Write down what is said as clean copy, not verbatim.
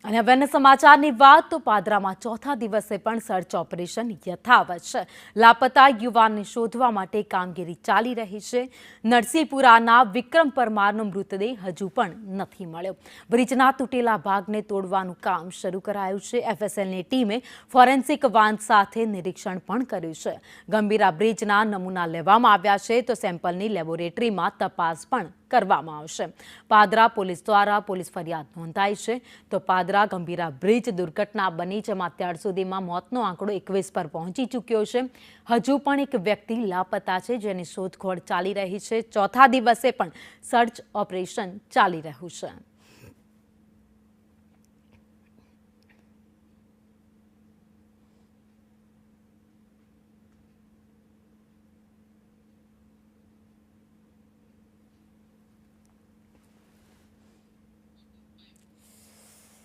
અને હવે સમાચારની વાત તો પાદરામાં ચોથા દિવસે પણ સર્ચ ઓપરેશન યથાવત છે। લાપતા યુવાનને શોધવા માટે કામગીરી ચાલી રહી છે। નરસિંહપુરાના વિક્રમ પરમારનો મૃતદેહ હજુ પણ નથી મળ્યો। બ્રિજના તૂટેલા ભાગને તોડવાનું કામ શરૂ કરાયું છે। એફએસએલની ટીમે ફોરેન્સિક વાન સાથે નિરીક્ષણ પણ કર્યું છે। ગંભીરા બ્રિજના નમૂના લેવામાં આવ્યા છે તો સેમ્પલની લેબોરેટરીમાં તપાસ પણ કરવામાં આવશે। પાદરા પોલીસ દ્વારા પોલીસ ફરિયાદ નોંધાઈ છે તો પાદરા ગંભીરા બ્રિજ દુર્ઘટના બની જેમાં અત્યાર સુધીમાં મોતનો આંકડો 21 પર પહોંચી ચૂક્યો છે। હજુ પણ એક વ્યક્તિ લાપતા છે જેની શોધખોળ ચાલી રહી છે। ચોથા દિવસે પણ સર્ચ ઓપરેશન ચાલી રહ્યું છે।